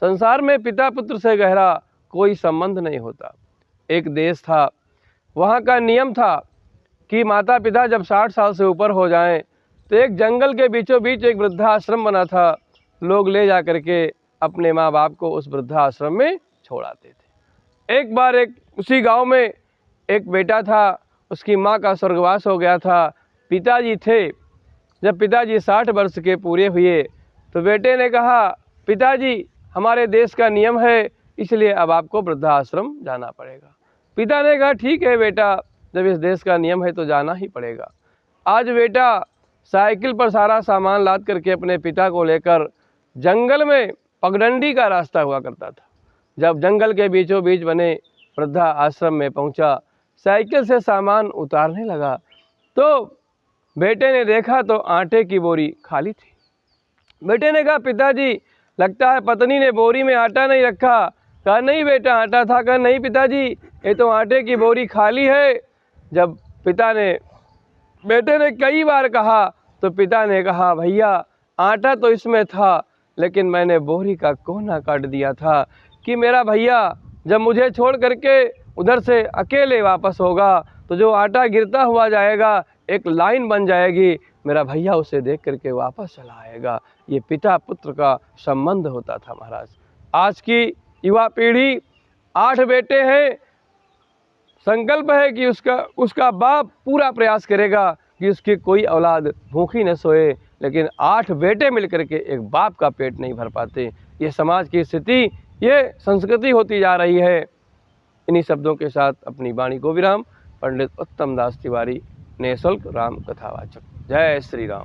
संसार में पिता पुत्र से गहरा कोई संबंध नहीं होता। एक देश था, वहाँ का नियम था कि माता पिता जब 60 साल से ऊपर हो जाएं तो एक जंगल के बीचों बीच एक वृद्धाश्रम बना था। लोग ले जा करके अपने माँ बाप को उस वृद्धाश्रम में छोड़ आते थे। एक बार उसी गांव में एक बेटा था, उसकी माँ का स्वर्गवास हो गया था। पिताजी थे। जब पिताजी 60 वर्ष के पूरे हुए तो बेटे ने कहा, पिताजी हमारे देश का नियम है, इसलिए अब आपको वृद्धाश्रम जाना पड़ेगा। पिता ने कहा, ठीक है बेटा, जब इस देश का नियम है तो जाना ही पड़ेगा। आज बेटा साइकिल पर सारा सामान लाद करके अपने पिता को लेकर जंगल में पगडंडी का रास्ता हुआ करता था। जब जंगल के बीचों बीच बने वृद्धा आश्रम में पहुंचा, साइकिल से सामान उतारने लगा तो बेटे ने देखा तो आटे की बोरी खाली थी। बेटे ने कहा, पिताजी लगता है पत्नी ने बोरी में आटा नहीं रखा। कहा, नहीं बेटा आटा था। कहा, नहीं पिताजी, ये तो आटे की बोरी खाली है। जब बेटे ने कई बार कहा तो पिता ने कहा, भैया आटा तो इसमें था, लेकिन मैंने बोरी का कोना काट दिया था कि मेरा भैया जब मुझे छोड़ करके उधर से अकेले वापस होगा तो जो आटा गिरता हुआ जाएगा एक लाइन बन जाएगी, मेरा भैया उसे देख करके वापस चला आएगा। ये पिता पुत्र का संबंध होता था महाराज। आज की युवा पीढ़ी 8 बेटे हैं, संकल्प है कि उसका बाप पूरा प्रयास करेगा कि उसकी कोई औलाद भूखी न सोए, लेकिन 8 बेटे मिलकर के एक बाप का पेट नहीं भर पाते। ये समाज की स्थिति, ये संस्कृति होती जा रही है। इन्हीं शब्दों के साथ अपनी वाणी को विराम। पंडित उत्तम दास तिवारी, निःशुल्क राम कथावाचक। जय श्री राम।